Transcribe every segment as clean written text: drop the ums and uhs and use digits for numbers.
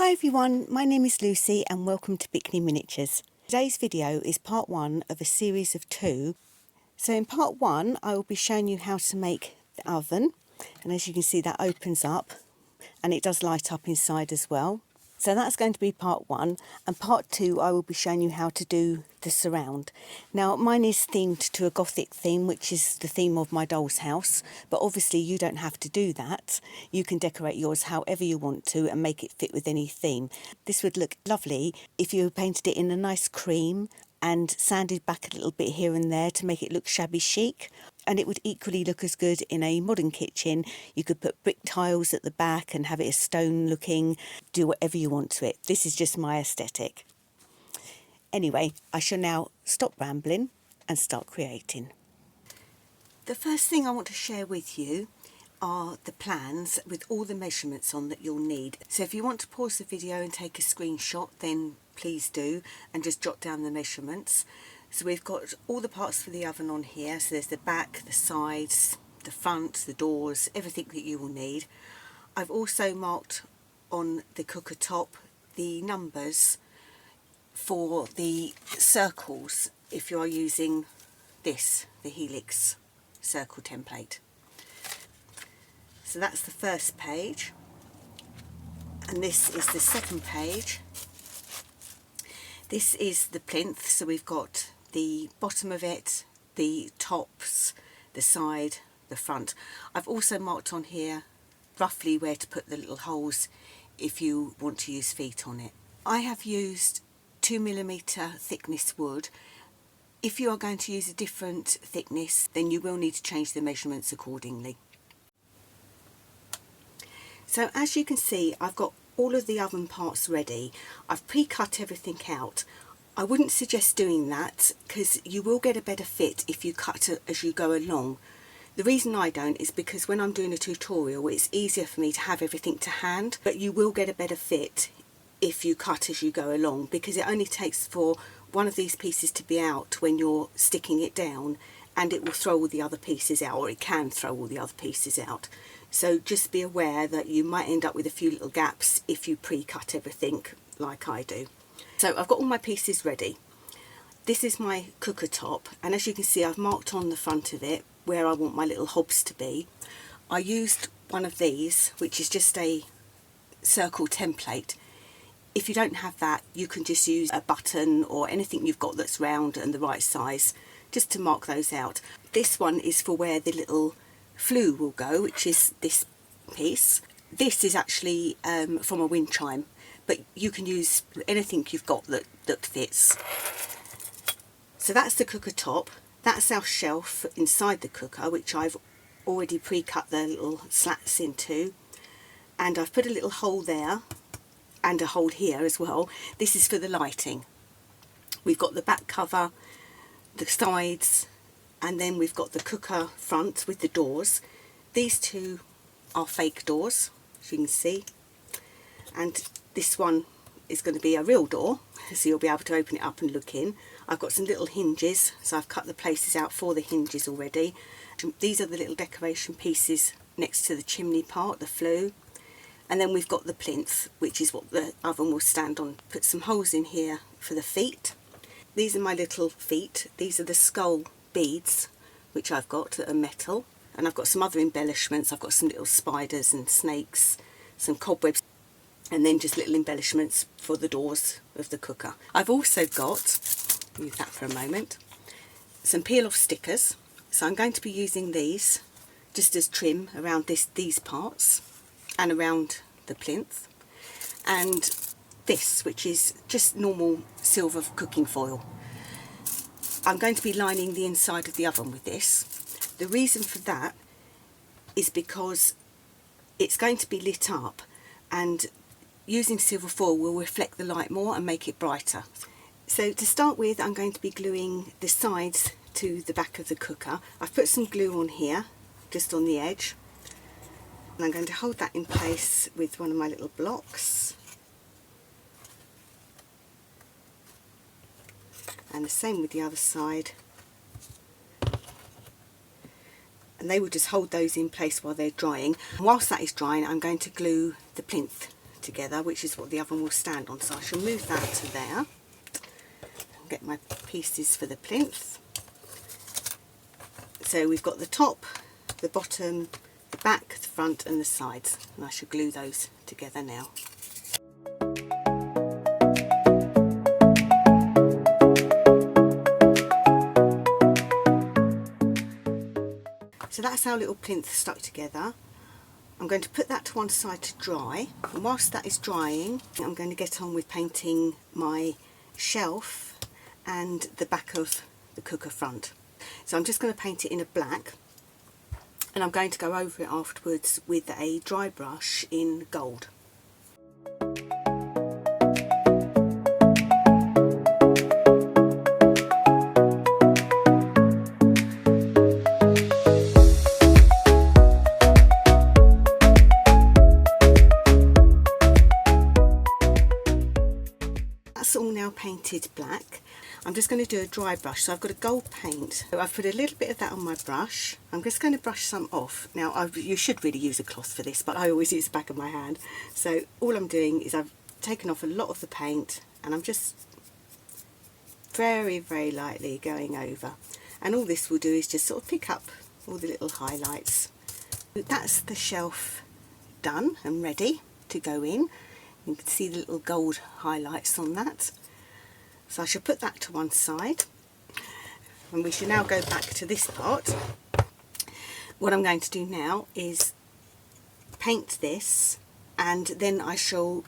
Hi everyone, my name is Lucy and welcome to Bikini Miniatures. Today's video is part one of a series of two. So in part one I will be showing you how to make the oven, and as you can see that opens up and it does light up inside as well. So that's going to be part one, and part two I will be showing you how to do the surround. Now mine is themed to a gothic theme, which is the theme of my doll's house, but obviously you don't have to do that. You can decorate yours however you want to and make it fit with any theme. This would look lovely if you painted it in a nice cream and sanded back a little bit here and there to make it look shabby chic. And it would equally look as good in a modern kitchen. You could put brick tiles at the back and have it a stone looking, do whatever you want to it. This is just my aesthetic. Anyway, I shall now stop rambling and start creating. The first thing I want to share with you are the plans with all the measurements on that you'll need. So if you want to pause the video and take a screenshot, then please do, and just jot down the measurements. So we've got all the parts for the oven on here. So there's the back, the sides, the front, the doors, everything that you will need. I've also marked on the cooker top the numbers for the circles if you are using this, the Helix circle template. So that's the first page, and this is the second page. This is the plinth, so we've got the bottom of it, the tops, the side, the front. I've also marked on here roughly where to put the little holes if you want to use feet on it. I have used 2mm thickness wood. If you are going to use a different thickness, then you will need to change the measurements accordingly. So as you can see, I've got all of the oven parts ready. I've pre-cut everything out. I wouldn't suggest doing that because you will get a better fit if you cut it as you go along. The reason I don't is because when I'm doing a tutorial it's easier for me to have everything to hand, but you will get a better fit if you cut as you go along, because it only takes for one of these pieces to be out when you're sticking it down and it will throw all the other pieces out, or it can throw all the other pieces out. So just be aware that you might end up with a few little gaps if you pre-cut everything like I do. So I've got all my pieces ready. This is my cooker top, and as you can see I've marked on the front of it where I want my little hobs to be. I used one of these, which is just a circle template. If you don't have that, you can just use a button or anything you've got that's round and the right size, just to mark those out. This one is for where the little flue will go, which is this piece. This is actually from a wind chime, but you can use anything you've got that fits. So that's the cooker top. That's our shelf inside the cooker, which I've already pre-cut the little slats into, and I've put a little hole there and a hole here as well. This is for the lighting. We've got the back cover, the sides, and then we've got the cooker front with the doors. These two are fake doors, as you can see, and this one is going to be a real door, so you'll be able to open it up and look in. I've got some little hinges, so I've cut the places out for the hinges already. These are the little decoration pieces next to the chimney part, the flue. And then we've got the plinth, which is what the oven will stand on. Put some holes in here for the feet. These are my little feet. These are the skull beads, which I've got that are metal. And I've got some other embellishments. I've got some little spiders and snakes, some cobwebs, and then just little embellishments for the doors of the cooker. I've also got, use that for a moment, some peel-off stickers. So I'm going to be using these just as trim around these parts and around the plinth, and this, which is just normal silver cooking foil. I'm going to be lining the inside of the oven with this. The reason for that is because it's going to be lit up, and using silver foil will reflect the light more and make it brighter. So to start with, I'm going to be gluing the sides to the back of the cooker. I've put some glue on here, just on the edge, and I'm going to hold that in place with one of my little blocks. And the same with the other side. And they will just hold those in place while they're drying. Whilst that is drying, I'm going to glue the plinth together, which is what the oven will stand on. So I shall move that to there. Get my pieces for the plinth. So we've got the top, the bottom, the back, the front and the sides, and I shall glue those together now. So that's our little plinth stuck together. I'm going to put that to one side to dry, and whilst that is drying I'm going to get on with painting my shelf and the back of the cooker front. So I'm just going to paint it in a black, and I'm going to go over it afterwards with a dry brush in gold. That's all now painted black. I'm just going to do a dry brush. So I've got a gold paint. So I've put a little bit of that on my brush. I'm just going to brush some off. Now you should really use a cloth for this, but I always use the back of my hand. So all I'm doing is I've taken off a lot of the paint and I'm just very, very lightly going over. And all this will do is just sort of pick up all the little highlights. That's the shelf done and ready to go in. You can see the little gold highlights on that. So I shall put that to one side, and we shall now go back to this part. What I'm going to do now is paint this, and then I shall,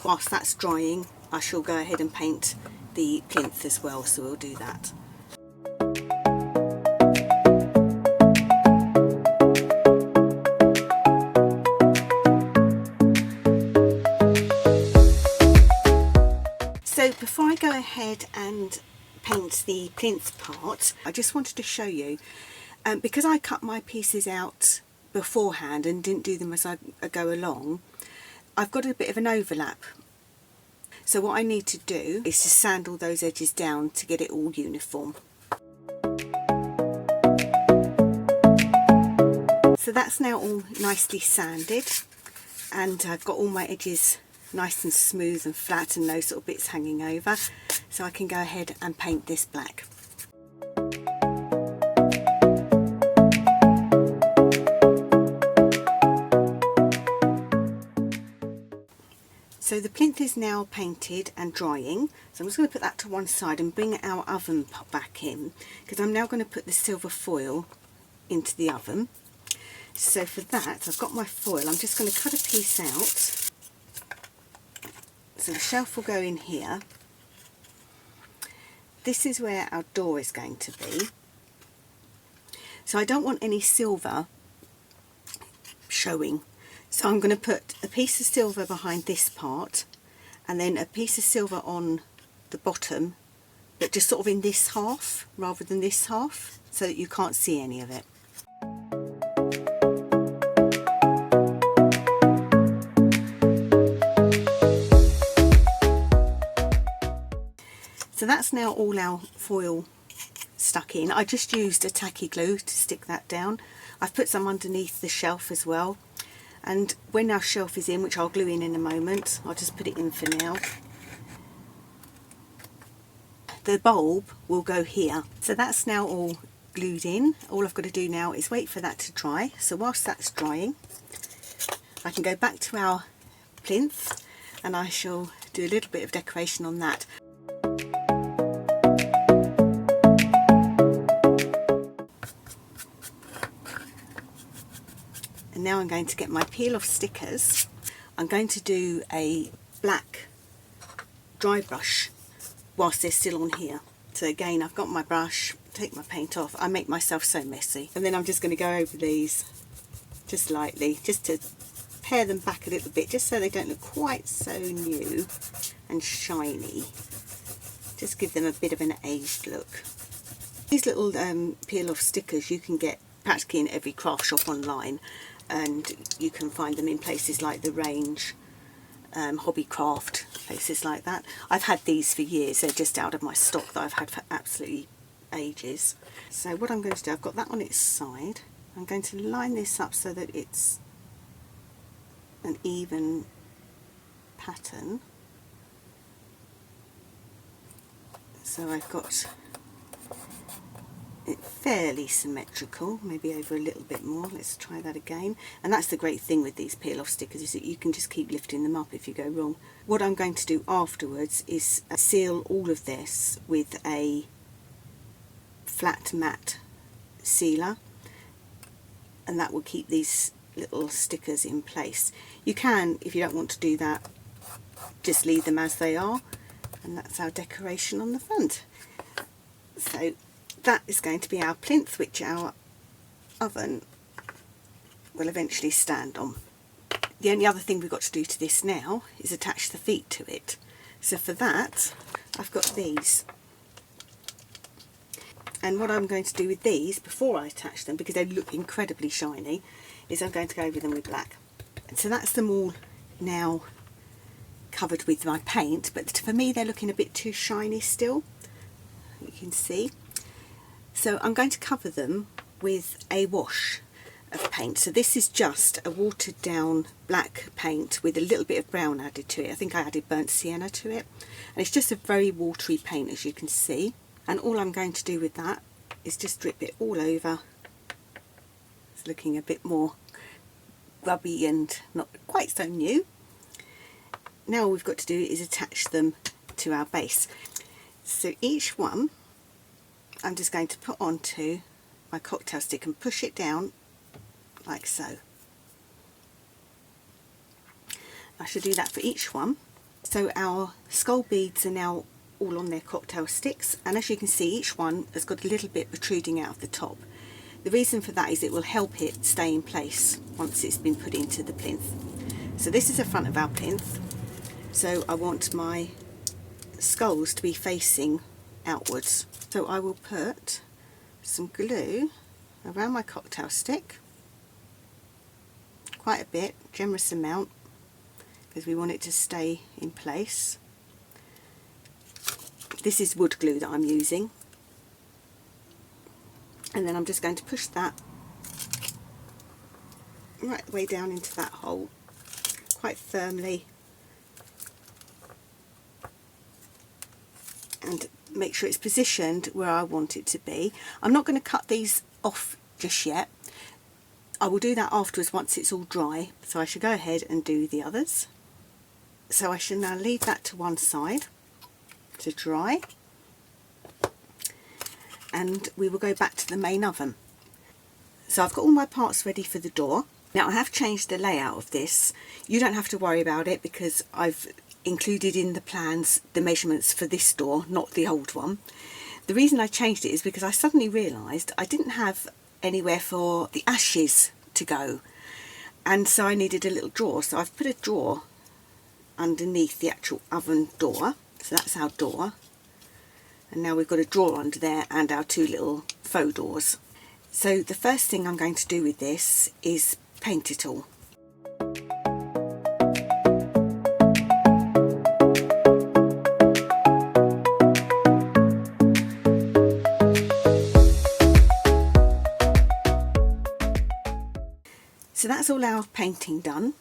whilst that's drying, I shall go ahead and paint the plinth as well, so we'll do that. So before I go ahead and paint the plinth part, I just wanted to show you, because I cut my pieces out beforehand and didn't do them as I go along, I've got a bit of an overlap. So what I need to do is to sand all those edges down to get it all uniform. So that's now all nicely sanded, and I've got all my edges nice and smooth and flat and no sort of bits hanging over, so I can go ahead and paint this black. So the plinth is now painted and drying, so I'm just going to put that to one side and bring our oven back in, because I'm now going to put the silver foil into the oven. So for that I've got my foil. I'm just going to cut a piece out. So the shelf will go in here. This is where our door is going to be. So I don't want any silver showing. So I'm going to put a piece of silver behind this part, and then a piece of silver on the bottom, but just sort of in this half rather than this half, so that you can't see any of it. So that's now all our foil stuck in. I just used a tacky glue to stick that down. I've put some underneath the shelf as well, and when our shelf is in, which I'll glue in a moment, I'll just put it in for now. The bulb will go here. So that's now all glued in. All I've got to do now is wait for that to dry. So whilst that's drying, I can go back to our plinth and I shall do a little bit of decoration on that. And now I'm going to get my peel off stickers. I'm going to do a black dry brush whilst they're still on here. So again, I've got my brush, take my paint off. I make myself so messy. And then I'm just going to go over these just lightly, just to pare them back a little bit, just so they don't look quite so new and shiny. Just give them a bit of an aged look. These little peel off stickers you can get practically in every craft shop online, and you can find them in places like The Range, Hobbycraft, places like that. I've had these for years. They're just out of my stock that I've had for absolutely ages. So what I'm going to do, I've got that on its side. I'm going to line this up so that it's an even pattern. So I've got it fairly symmetrical, maybe over a little bit more. Let's try that again. And that's the great thing with these peel off stickers, is that you can just keep lifting them up if you go wrong. What I'm going to do afterwards is seal all of this with a flat matte sealer, and that will keep these little stickers in place. You can, if you don't want to do that, just leave them as they are, and that's our decoration on the front. So that is going to be our plinth, which our oven will eventually stand on. The only other thing we've got to do to this now is attach the feet to it. So for that, I've got these. And what I'm going to do with these, before I attach them, because they look incredibly shiny, is I'm going to go over them with black. And so that's them all now covered with my paint, but for me they're looking a bit too shiny still, you can see. So I'm going to cover them with a wash of paint. So this is just a watered down black paint with a little bit of brown added to it. I think I added burnt sienna to it. And it's just a very watery paint, as you can see. And all I'm going to do with that is just drip it all over. It's looking a bit more rubby and not quite so new. Now all we've got to do is attach them to our base. So each one I'm just going to put onto my cocktail stick and push it down like so. I should do that for each one. So our skull beads are now all on their cocktail sticks, and as you can see, each one has got a little bit protruding out of the top. The reason for that is it will help it stay in place once it's been put into the plinth. So this is the front of our plinth. So I want my skulls to be facing outwards. So I will put some glue around my cocktail stick, quite a bit, generous amount, because we want it to stay in place. This is wood glue that I'm using, and then I'm just going to push that right the way down into that hole quite firmly, and make sure it's positioned where I want it to be. I'm not going to cut these off just yet. I will do that afterwards once it's all dry, so I should go ahead and do the others. So I shall now leave that to one side to dry, and we will go back to the main oven. So I've got all my parts ready for the door. Now I have changed the layout of this. You don't have to worry about it because I've included in the plans the measurements for this door, not the old one. The reason I changed it is because I suddenly realised I didn't have anywhere for the ashes to go, and so I needed a little drawer. So I've put a drawer underneath the actual oven door. So that's our door, and now we've got a drawer under there and our two little faux doors. So the first thing I'm going to do with this is paint it all. So that's all our painting done.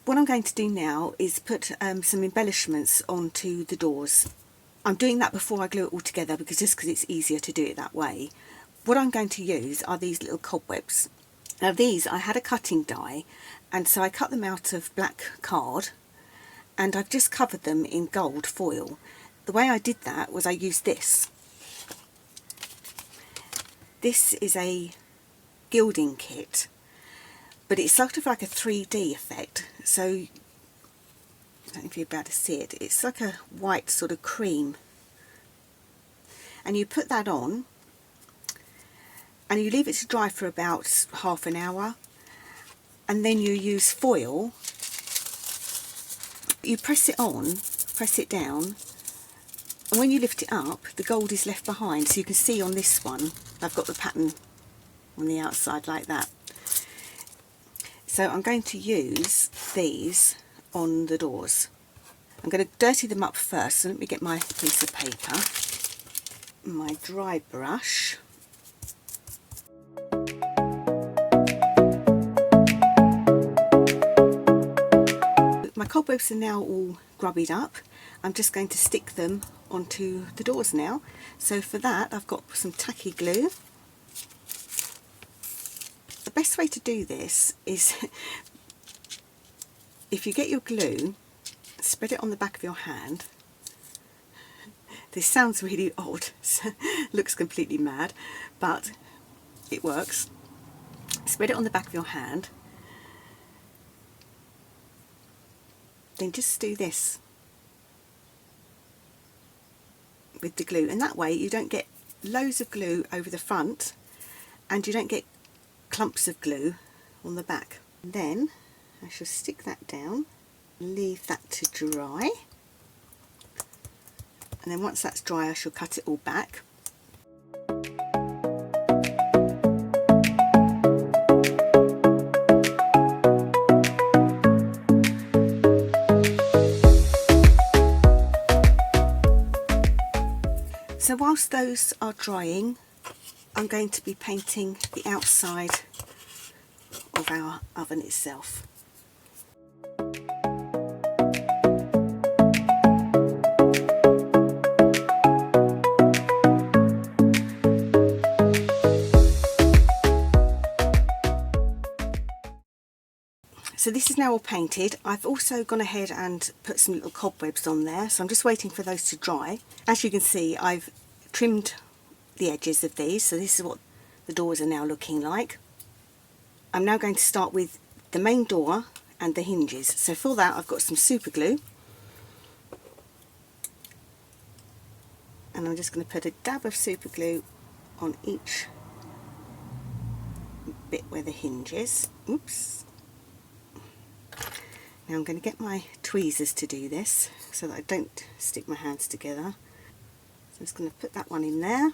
What I'm going to do now is put some embellishments onto the doors. I'm doing that before I glue it all together because it's easier to do it that way. What I'm going to use are these little cobwebs. Now these, I had a cutting die, and so I cut them out of black card, and I've just covered them in gold foil. The way I did that was I used this. This is a gilding kit, but it's sort of like a 3D effect. So, I don't know if you'll be able to see it, it's like a white sort of cream. And you put that on, and you leave it to dry for about half an hour, and then you use foil. You press it on, press it down, and when you lift it up, the gold is left behind. So you can see on this one, I've got the pattern on the outside like that. So I'm going to use these on the doors. I'm going to dirty them up first, so let me get my piece of paper, my dry brush, my My cobwebs are now all grubbied up. I'm just going to stick them onto the doors now. So for that I've got some tacky glue. The best way to do this is if you get your glue, spread it on the back of your hand. This sounds really odd, looks completely mad, but it works. Spread it on the back of your hand, then just do this with the glue, and that way you don't get loads of glue over the front and you don't get clumps of glue on the back. And then I shall stick that down, leave that to dry, and then once that's dry I shall cut it all back. So whilst those are drying, I'm going to be painting the outside of our oven itself. So this is now all painted. I've also gone ahead and put some little cobwebs on there, so I'm just waiting for those to dry. As you can see, I've trimmed the edges of these, so this is what the doors are now looking like. I'm now going to start with the main door and the hinges. So for that I've got some super glue, and I'm just going to put a dab of super glue on each bit where the hinge is. Oops. Now I'm going to get my tweezers to do this so that I don't stick my hands together. So I'm just going to put that one in there.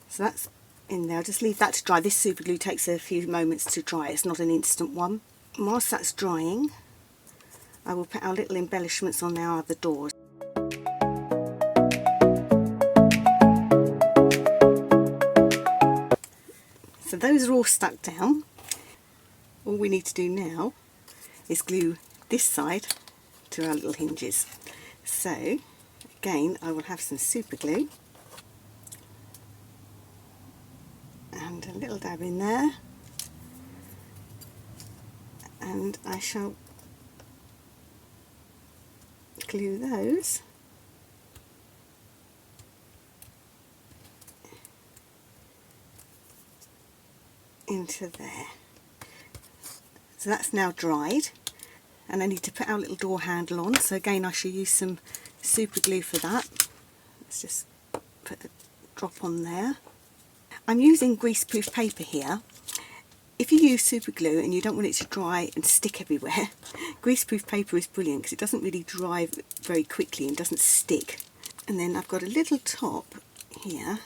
So that's in there. I'll just leave that to dry. This super glue takes a few moments to dry. It's not an instant one. And whilst that's drying, I will put our little embellishments on our other doors. So those are all stuck down. All we need to do now is glue this side to our little hinges. So again, I will have some super glue and a little dab in there, and I shall glue those into there. So that's now dried, and I need to put our little door handle on. So again, I shall use some super glue for that. Let's just put a drop on there. I'm using greaseproof paper here. If you use super glue and you don't want it to dry and stick everywhere, greaseproof paper is brilliant because it doesn't really dry very quickly and doesn't stick. And then I've got a little top here.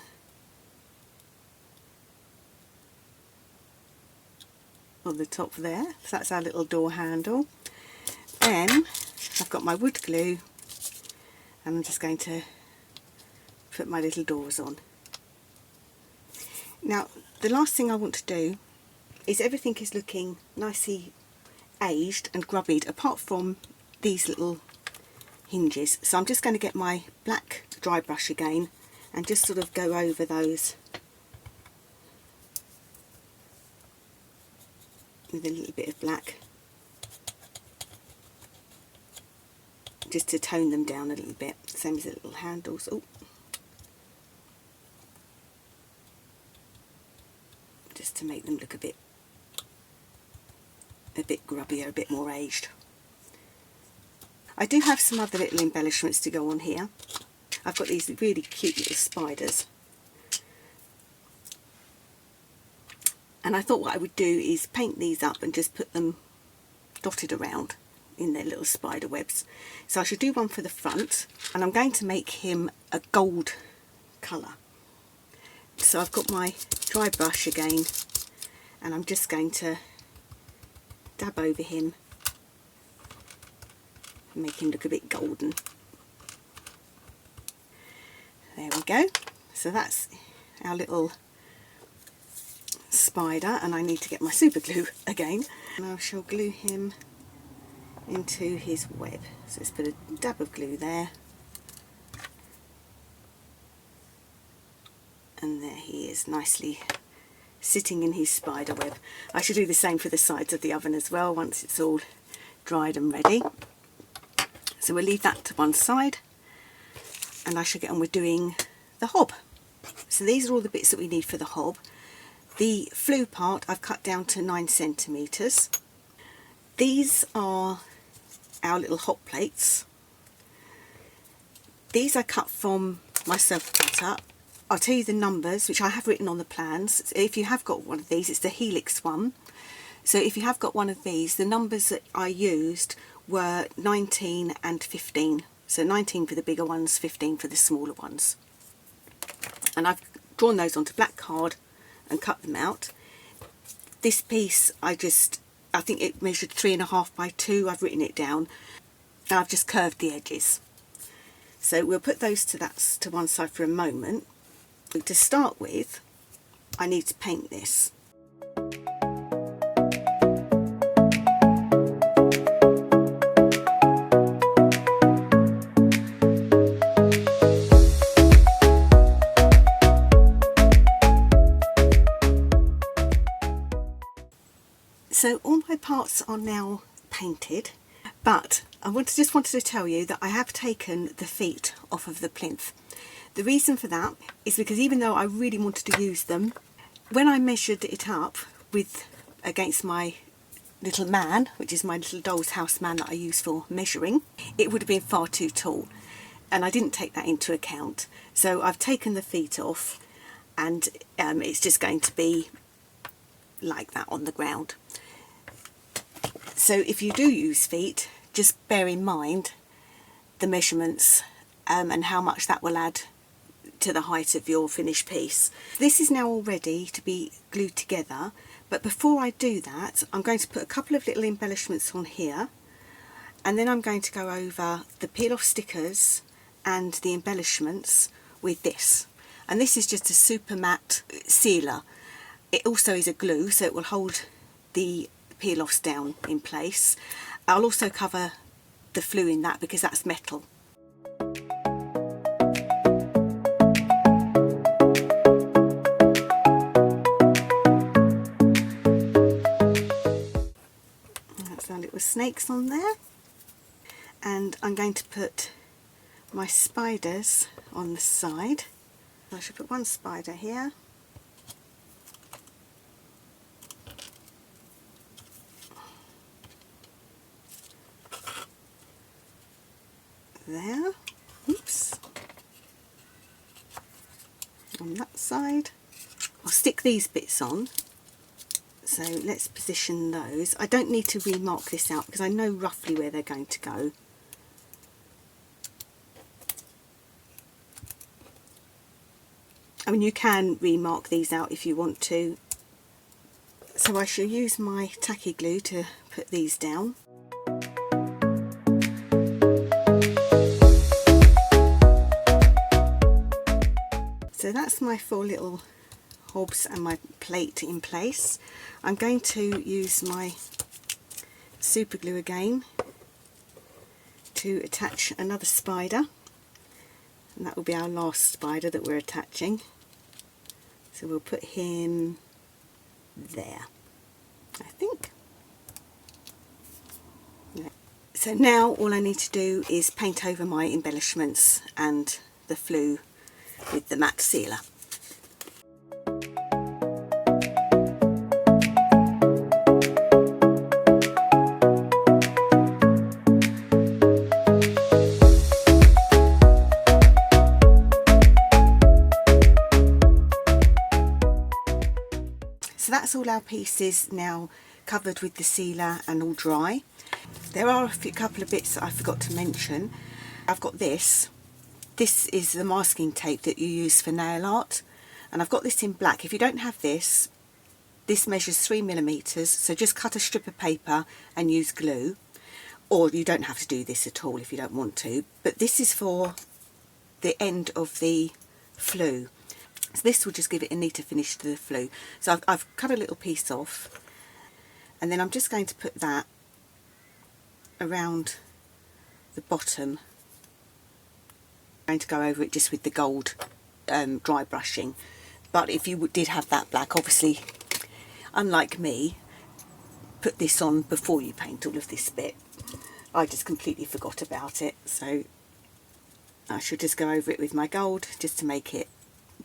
On the top there, so that's our little door handle. Then I've got my wood glue, and I'm just going to put my little doors on. Now the last thing I want to do is everything is looking nicely aged and grubbied apart from these little hinges, so I'm just going to get my black dry brush again and just sort of go over those with a little bit of black, just to tone them down a little bit, same as the little handles. Oh, just to make them look a bit grubbier, a bit more aged. I do have some other little embellishments to go on here. I've got these really cute little spiders, and I thought what I would do is paint these up and just put them dotted around in their little spider webs. So I should do one for the front, and I'm going to make him a gold colour. So I've got my dry brush again, and I'm just going to dab over him and make him look a bit golden. There we go. So that's our little spider, and I need to get my super glue again, and I shall glue him into his web. So let's put a dab of glue there, and there he is, nicely sitting in his spider web. I should do the same for the sides of the oven as well once it's all dried and ready. So we'll leave that to one side, and I shall get on with doing the hob. So these are all the bits that we need for the hob. The flue part I've cut down to 9 centimetres. These are our little hot plates. These I cut from my self-cutter. I'll tell you the numbers, which I have written on the plans. If you have got one of these, it's the Helix one. So if you have got one of these, the numbers that I used were 19 and 15. So 19 for the bigger ones, 15 for the smaller ones. And I've drawn those onto black card and cut them out. This piece I think it measured 3.5 by 2. I've written it down, and I've just curved the edges. So we'll put those to one side for a moment. But to start with, I need to paint this. So all my parts are now painted, but I just wanted to tell you that I have taken the feet off of the plinth. The reason for that is because even though I really wanted to use them, when I measured it up against my little man, which is my little doll's house man that I use for measuring, it would have been far too tall, and I didn't take that into account. So I've taken the feet off, and it's just going to be like that on the ground. So if you do use feet, just bear in mind the measurements and how much that will add to the height of your finished piece. This is now all ready to be glued together, but before I do that, I'm going to put a couple of little embellishments on here, and then I'm going to go over the peel off stickers and the embellishments with this. And this is just a super matte sealer. It also is a glue, so it will hold the peel offs down in place. I'll also cover the flue in that because that's metal. That's our little snakes on there, and I'm going to put my spiders on the side. I should put one spider here. There, oops, on that side. I'll stick these bits on, so let's position those. I don't need to remark this out because I know roughly where they're going to go. I mean, you can remark these out if you want to. So I shall use my tacky glue to put these down. So that's my 4 little hobs and my plate in place. I'm going to use my super glue again to attach another spider, and that will be our last spider that we're attaching. So we'll put him there, I think. Yeah. So now all I need to do is paint over my embellishments and the flue with the matte sealer. So that's all our pieces now covered with the sealer and all dry. There are a couple of bits that I forgot to mention. I've got this. This is the masking tape that you use for nail art, and I've got this in black. If you don't have this, this measures 3mm, so just cut a strip of paper and use glue, or you don't have to do this at all if you don't want to, but this is for the end of the flue. So this will just give it a neater finish to the flue. So I've cut a little piece off, and then I'm just going to put that around the bottom. I'm going to go over it just with the gold dry brushing, but if you did have that black, obviously, unlike me, put this on before you paint all of this bit. I just completely forgot about it, so I should just go over it with my gold just to make it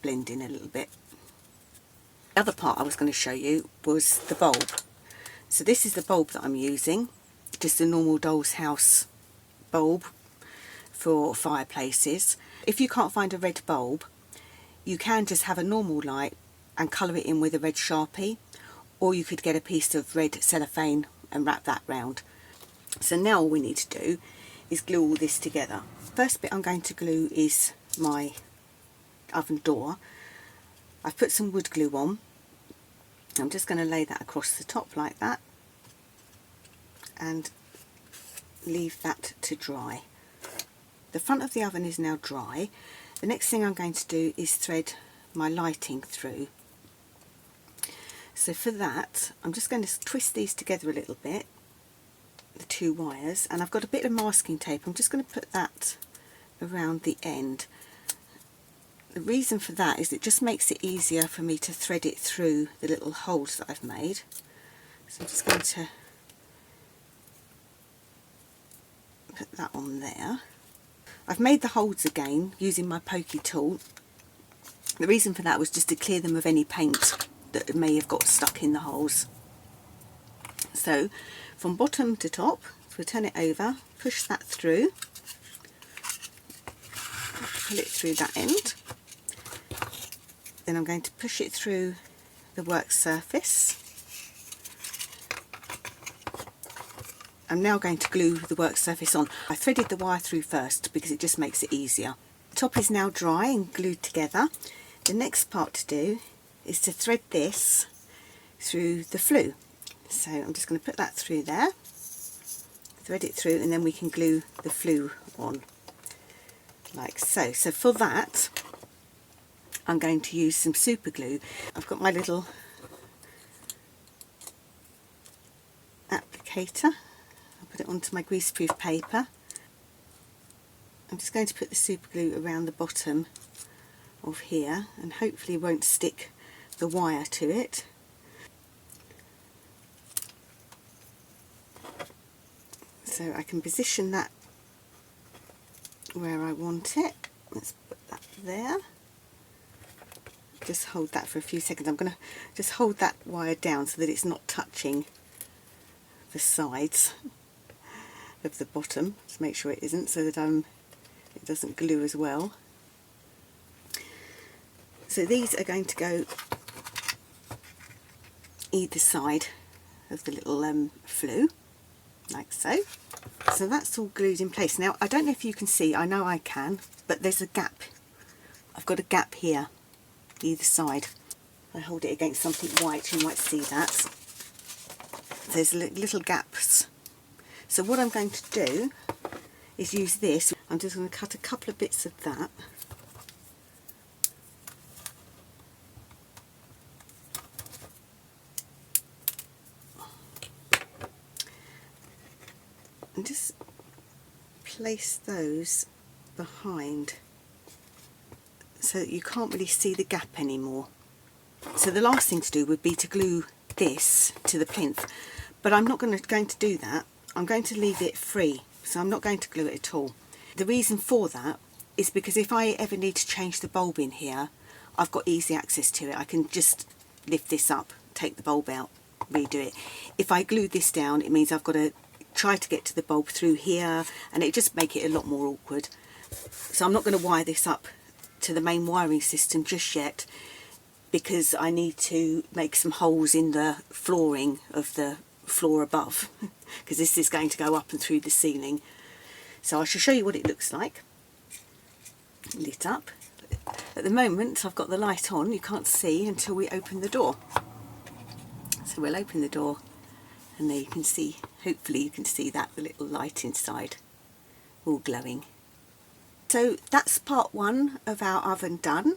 blend in a little bit. The other part I was going to show you was the bulb. So this is the bulb that I'm using, just a normal Dollhouse bulb for fireplaces. If you can't find a red bulb, you can just have a normal light and colour it in with a red Sharpie, or you could get a piece of red cellophane and wrap that round. So now all we need to do is glue all this together. First bit I'm going to glue is my oven door. I've put some wood glue on. I'm just going to lay that across the top like that and leave that to dry. The front of the oven is now dry. The next thing I'm going to do is thread my lighting through. So for that, I'm just going to twist these together a little bit, the two wires, and I've got a bit of masking tape. I'm just going to put that around the end. The reason for that is it just makes it easier for me to thread it through the little holes that I've made. So I'm just going to put that on there. I've made the holes again using my pokey tool. The reason for that was just to clear them of any paint that may have got stuck in the holes. So from bottom to top, so we'll turn it over, push that through, pull it through that end. Then I'm going to push it through the work surface. I'm now going to glue the work surface on. I threaded the wire through first because it just makes it easier. The top is now dry and glued together. The next part to do is to thread this through the flue. So I'm just going to put that through there, thread it through, and then we can glue the flue on like so. So for that I'm going to use some super glue. I've got my little applicator. I'll put it onto my greaseproof paper. I'm just going to put the super glue around the bottom of here, and hopefully won't stick the wire to it. So I can position that where I want it. Let's put that there. Just hold that for a few seconds. I'm going to just hold that wire down so that it's not touching the sides of the bottom, to make sure it isn't, so that it doesn't glue as well. So these are going to go either side of the little flue, like so. So that's all glued in place. Now I don't know if you can see, I know I can, but there's a gap. I've got a gap here, either side. If I hold it against something white, you might see that. There's little gaps. So what I'm going to do is use this. I'm just going to cut a couple of bits of that. And just place those behind so that you can't really see the gap anymore. So the last thing to do would be to glue this to the plinth, but I'm not going to do that. I'm going to leave it free, so I'm not going to glue it at all. The reason for that is because if I ever need to change the bulb in here, I've got easy access to it. I can just lift this up, take the bulb out, redo it. If I glue this down, it means I've got to try to get to the bulb through here, and it just make it a lot more awkward. So I'm not going to wire this up to the main wiring system just yet, because I need to make some holes in the flooring of the floor above, because this is going to go up and through the ceiling. So I shall show you what it looks like lit up. At the moment I've got the light on, you can't see until we open the door. So we'll open the door, and there you can see, hopefully you can see that, the little light inside, all glowing. So that's part one of our oven done,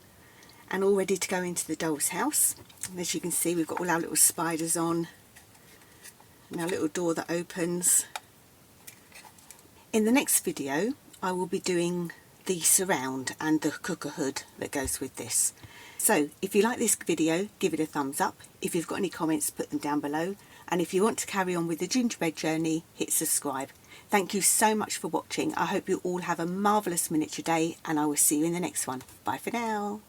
and all ready to go into the doll's house. And as you can see, we've got all our little spiders on and our little door that opens. In the next video I will be doing the surround and the cooker hood that goes with this. So if you like this video, give it a thumbs up. If you've got any comments, put them down below. And if you want to carry on with the gingerbread journey, hit subscribe. Thank you so much for watching. I hope you all have a marvellous miniature day, and I will see you in the next one. Bye for now.